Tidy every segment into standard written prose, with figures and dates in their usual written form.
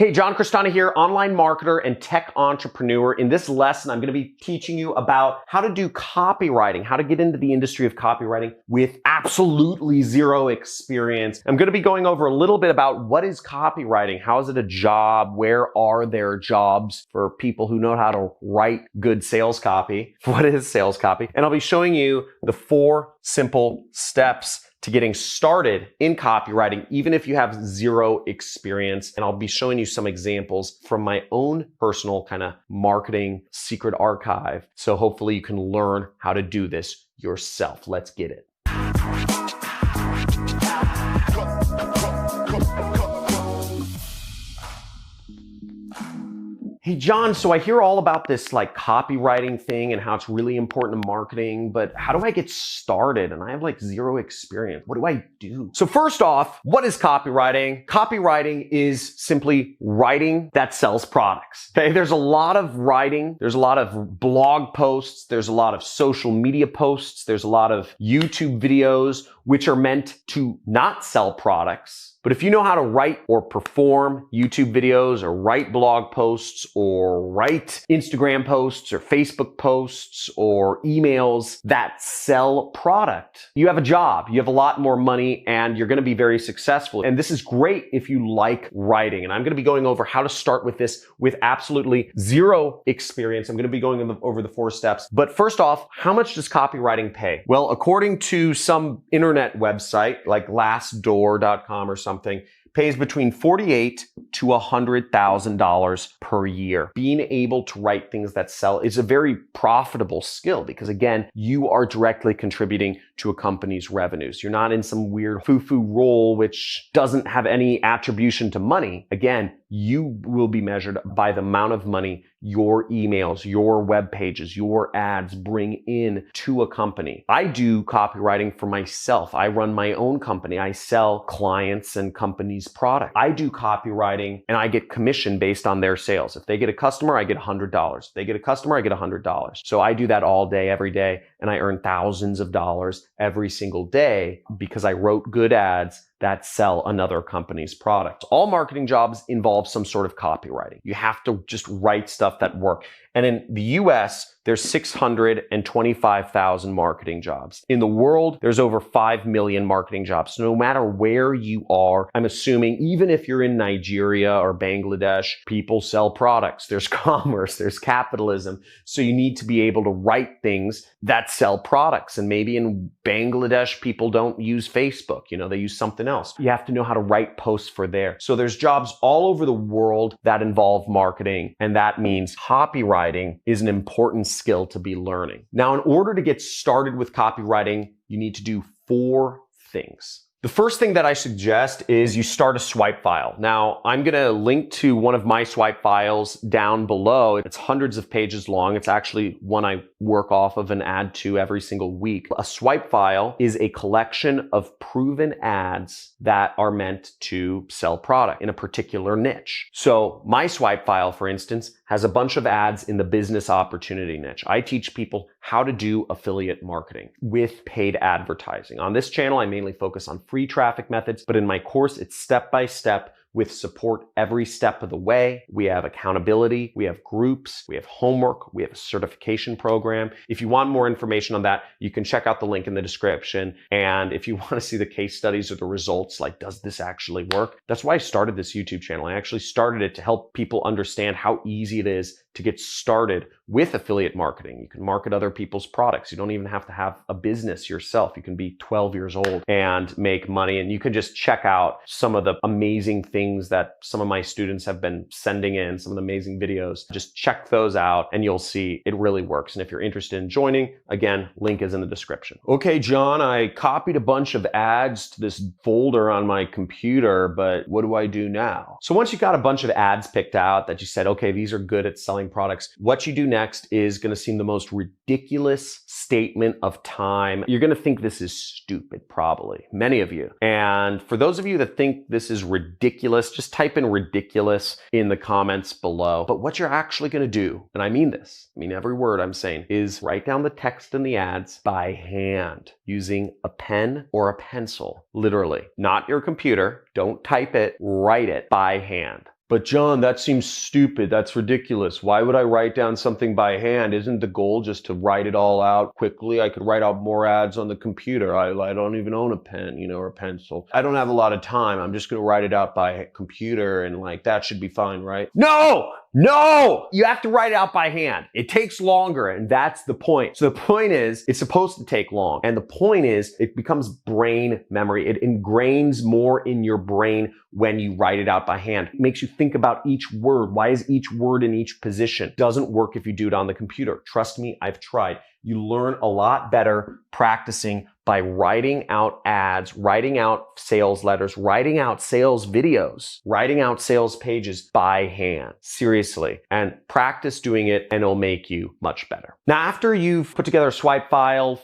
Hey, John Cristana here, online marketer and tech entrepreneur. In this lesson, I'm going to be teaching you about how to do copywriting, how to get into the industry of copywriting with absolutely zero experience. I'm going to be going over a little bit about what is copywriting, how is it a job, where are there jobs for people who know how to write good sales copy, what is sales copy, and I'll be showing you the 4 simple steps to getting started in copywriting, even if you have zero experience. And I'll be showing you some examples from my own personal kind of marketing secret archive. So hopefully you can learn how to do this yourself. Let's get it. Hey, John, so I hear all about this like copywriting thing and how it's really important to marketing, but how do I get started? And I have like zero experience. What do I do? So first off, what is copywriting? Copywriting is simply writing that sells products. Okay, there's a lot of writing. There's a lot of blog posts. There's a lot of social media posts. There's a lot of YouTube videos, which are meant to not sell products. But if you know how to write or perform YouTube videos or write blog posts or write Instagram posts or Facebook posts or emails that sell product, you have a job, you have a lot more money, and you're going to be very successful. And this is great if you like writing. And I'm going to be going over how to start with this with absolutely zero experience. I'm going to be going over the 4 steps. But first off, how much does copywriting pay? Well, according to some internet website like Glassdoor.com or something, pays between $48,000 to $100,000 per year. Being able to write things that sell is a very profitable skill because, again, you are directly contributing to a company's revenues. You're not in some weird foo-foo role which doesn't have any attribution to money. Again, you will be measured by the amount of money your emails, your web pages, your ads bring in to a company. I do copywriting for myself. I run my own company. I sell clients and companies' product. I do copywriting and I get commission based on their sales. If they get a customer, I get $100. If they get a customer, I get $100. So I do that all day, every day, and I earn thousands of dollars every single day because I wrote good ads that sell another company's product. All marketing jobs involve some sort of copywriting. You have to just write stuff that work. And in the US, there's 625,000 marketing jobs. In the world, there's over 5 million marketing jobs. So no matter where you are, I'm assuming even if you're in Nigeria or Bangladesh, people sell products. There's commerce, there's capitalism. So you need to be able to write things that sell products. And maybe in Bangladesh, people don't use Facebook. They use something else. You have to know how to write posts for there. So there's jobs all over the world that involve marketing. And that means copywriting is an important skill to be learning. Now, in order to get started with copywriting, you need to do 4 things. The first thing that I suggest is you start a swipe file. Now, I'm going to link to one of my swipe files down below. It's hundreds of pages long. It's actually one I work off of and add to every single week. A swipe file is a collection of proven ads that are meant to sell product in a particular niche. So my swipe file, for instance, has a bunch of ads in the business opportunity niche. I teach people how to do affiliate marketing with paid advertising. On this channel, I mainly focus on free traffic methods, but in my course, it's step-by-step with support every step of the way. We have accountability, we have groups, we have homework, we have a certification program. If you want more information on that, you can check out the link in the description. And if you want to see the case studies or the results, like, does this actually work? That's why I started this YouTube channel. I actually started it to help people understand how easy it is to get started with affiliate marketing. You can market other people's products. You don't even have to have a business yourself. You can be 12 years old and make money. And you can just check out some of the amazing things that some of my students have been sending in, some of the amazing videos. Just check those out and you'll see it really works. And if you're interested in joining, again, link is in the description. Okay, John, I copied a bunch of ads to this folder on my computer, but what do I do now? So once you got a bunch of ads picked out that you said, okay, these are good at selling products, what you do next is going to seem the most ridiculous statement of time. You're going to think this is stupid, probably, many of you. And for those of you that think this is ridiculous, just type in ridiculous in the comments below. But what you're actually going to do, and I mean this, I mean every word I'm saying, is write down the text in the ads by hand using a pen or a pencil, literally, not your computer. Don't type it, write it by hand. But John, that seems stupid. That's ridiculous. Why would I write down something by hand? Isn't the goal just to write it all out quickly? I could write out more ads on the computer. I don't even own a pen, or a pencil. I don't have a lot of time. I'm just going to write it out by computer and that should be fine, right? No, you have to write it out by hand. It takes longer, and that's the point. So the point is, it's supposed to take long. And the point is, it becomes brain memory. It ingrains more in your brain when you write it out by hand. It makes you think about each word. Why is each word in each position? Doesn't work if you do it on the computer. Trust me, I've tried. You learn a lot better practicing by writing out ads, writing out sales letters, writing out sales videos, writing out sales pages by hand. Seriously. And practice doing it, and it'll make you much better. Now, after you've put together a swipe file,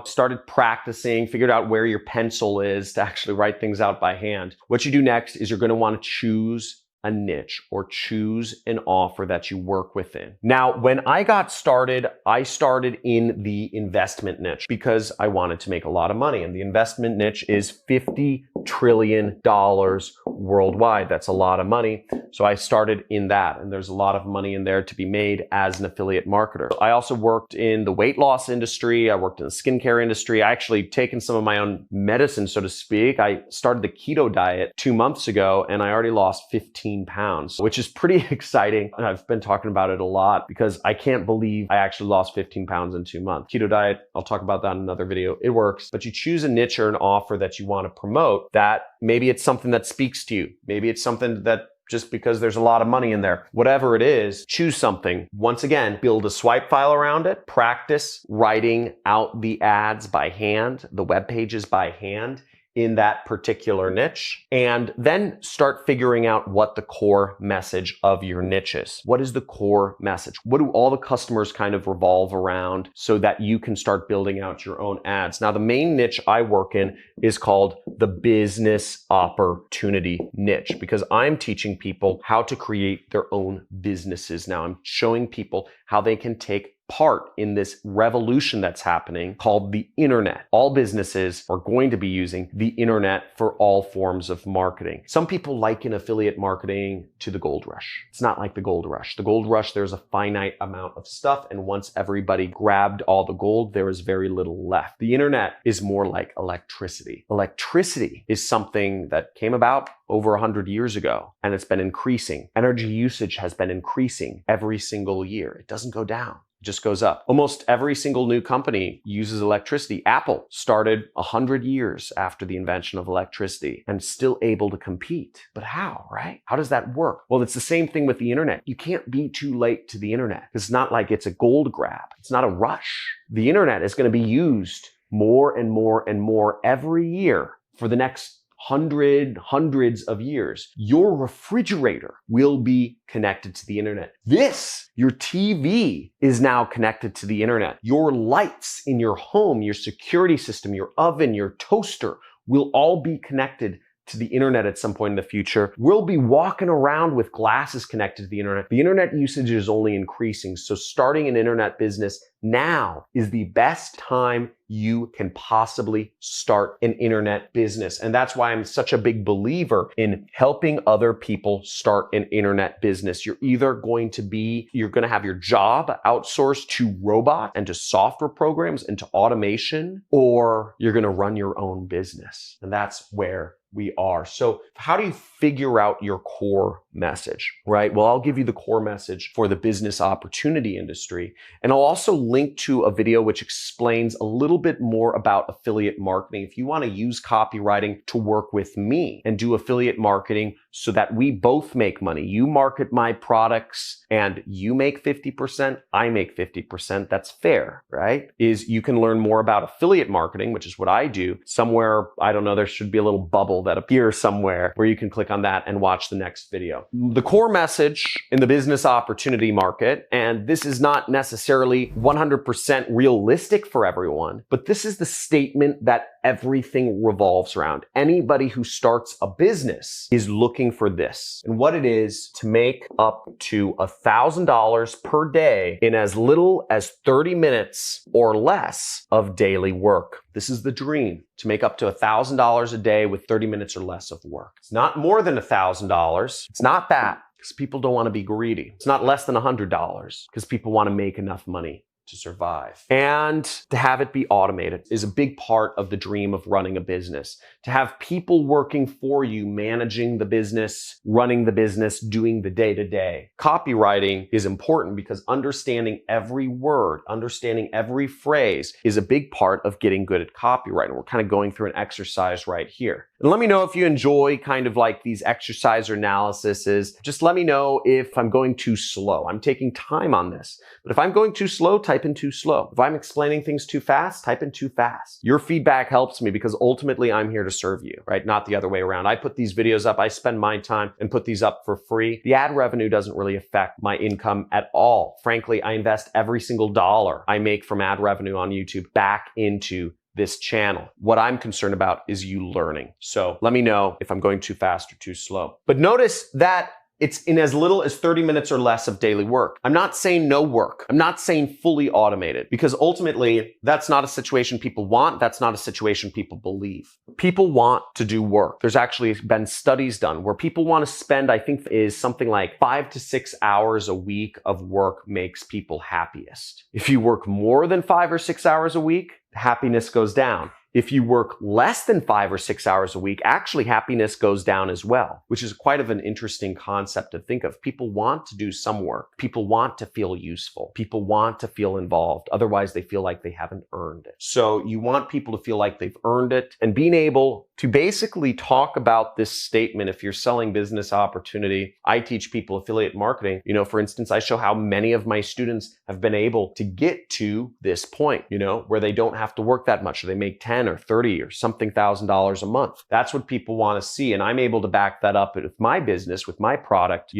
started practicing, figured out where your pencil is to actually write things out by hand, what you do next is you're going to want to choose a niche or choose an offer that you work within. Now, when I got started, I started in the investment niche because I wanted to make a lot of money. And the investment niche is $50 trillion worldwide. That's a lot of money. So I started in that, and there's a lot of money in there to be made as an affiliate marketer. I also worked in the weight loss industry. I worked in the skincare industry. I actually taken some of my own medicine, so to speak. I started the keto diet 2 months ago, and I already lost 15 pounds, which is pretty exciting. And I've been talking about it a lot because I can't believe I actually lost 15 pounds in 2 months. Keto diet, I'll talk about that in another video. It works, but you choose a niche or an offer that you want to promote that maybe it's something that speaks to you. Maybe it's something that just because there's a lot of money in there. Whatever it is, choose something. Once again, build a swipe file around it. Practice writing out the ads by hand, the web pages by hand in that particular niche, and then start figuring out what the core message of your niche is. What is the core message? What do all the customers kind of revolve around so that you can start building out your own ads? Now, the main niche I work in is called the business opportunity niche because I'm teaching people how to create their own businesses. Now, I'm showing people how they can take part in this revolution that's happening called the internet. All businesses are going to be using the internet for all forms of marketing. Some people liken affiliate marketing to the gold rush. It's not like the gold rush. The gold rush, there's a finite amount of stuff, and once everybody grabbed all the gold, there is very little left. The internet is more like electricity. Electricity is something that came about over 100 years ago, and it's been increasing. Energy usage has been increasing every single year. It doesn't go down. Just goes up. Almost every single new company uses electricity. Apple started 100 years after the invention of electricity and still able to compete. But how, right? How does that work? Well, it's the same thing with the internet. You can't be too late to the internet. It's not like it's a gold grab. It's not a rush. The internet is going to be used more and more and more every year for the next hundreds of years. Your refrigerator will be connected to the internet. Your TV is now connected to the internet. Your lights in your home, your security system, your oven, your toaster will all be connected to the internet at some point in the future. We'll be walking around with glasses connected to the internet. The internet usage is only increasing. So starting an internet business now is the best time you can possibly start an internet business. And that's why I'm such a big believer in helping other people start an internet business. You're either going to have your job outsourced to robots and to software programs and to automation, or you're going to run your own business. And that's where we are. So how do you figure out your core message, right? Well, I'll give you the core message for the business opportunity industry. And I'll also link to a video which explains a little bit more about affiliate marketing. If you want to use copywriting to work with me and do affiliate marketing so that we both make money, you market my products and you make 50%, I make 50%, that's fair, right? You can learn more about affiliate marketing, which is what I do. Somewhere, I don't know, there should be a little bubble that appears somewhere where you can click on that and watch the next video. The core message in the business opportunity market, and this is not necessarily 100% realistic for everyone, but this is the statement that everything revolves around. Anybody who starts a business is looking for this. And what it is to make up to $1,000 per day in as little as 30 minutes or less of daily work. This is the dream, to make up to $1,000 a day with 30 minutes or less of work. It's not more than $1,000. It's not that, because people don't want to be greedy. It's not less than $100, because people want to make enough money to survive. And to have it be automated is a big part of the dream of running a business. To have people working for you, managing the business, running the business, doing the day-to-day. Copywriting is important because understanding every word, understanding every phrase is a big part of getting good at copywriting. We're kind of going through an exercise right here. And let me know if you enjoy kind of like these exercise or analyses. Just let me know if I'm going too slow. I'm taking time on this. But if I'm going too slow, type in too slow. If I'm explaining things too fast, type in too fast. Your feedback helps me because ultimately I'm here to serve you, right? Not the other way around. I put these videos up, I spend my time and put these up for free. The ad revenue doesn't really affect my income at all. Frankly, I invest every single dollar I make from ad revenue on YouTube back into this channel. What I'm concerned about is you learning. So let me know if I'm going too fast or too slow. But notice that it's in as little as 30 minutes or less of daily work. I'm not saying no work. I'm not saying fully automated, because ultimately that's not a situation people want. That's not a situation people believe. People want to do work. There's actually been studies done where people want to spend, I think is something like 5 to 6 hours a week of work makes people happiest. If you work more than 5 or 6 hours a week, happiness goes down. If you work less than 5 or 6 hours a week, actually happiness goes down as well, which is quite of an interesting concept to think of. People want to do some work. People want to feel useful. People want to feel involved. Otherwise, they feel like they haven't earned it. So you want people to feel like they've earned it, and being able to basically talk about this statement. If you're selling business opportunity, I teach people affiliate marketing. For instance, I show how many of my students have been able to get to this point, where they don't have to work that much, or they make 10 or 30 or something $1,000 a month. That's what people want to see. And I'm able to back that up with my business, with my product.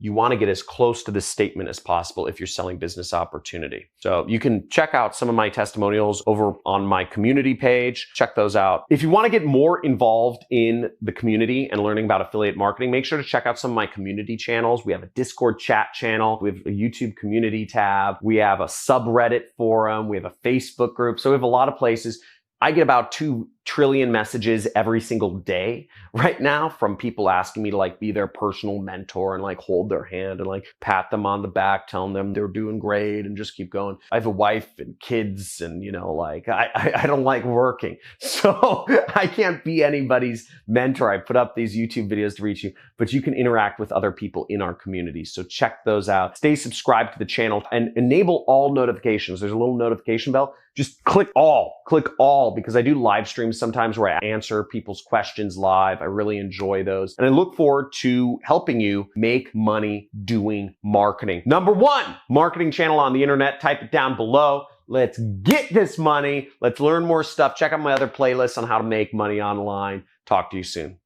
You want to get as close to this statement as possible if you're selling business opportunity. So you can check out some of my testimonials over on my community page. Check those out. If you want to get more involved in the community and learning about affiliate marketing, make sure to check out some of my community channels. We have a Discord chat channel. We have a YouTube community tab. We have a subreddit forum. We have a Facebook group. So we have a lot of places. I get about 2 trillion messages every single day right now from people asking me to be their personal mentor and hold their hand and pat them on the back, telling them they're doing great and just keep going. I have a wife and kids and I don't like working. So I can't be anybody's mentor. I put up these YouTube videos to reach you, but you can interact with other people in our community. So check those out. Stay subscribed to the channel and enable all notifications. There's a little notification bell. Just click all, because I do live streams sometimes where I answer people's questions live. I really enjoy those. And I look forward to helping you make money doing marketing. Number 1, marketing channel on the internet. Type it down below. Let's get this money. Let's learn more stuff. Check out my other playlists on how to make money online. Talk to you soon.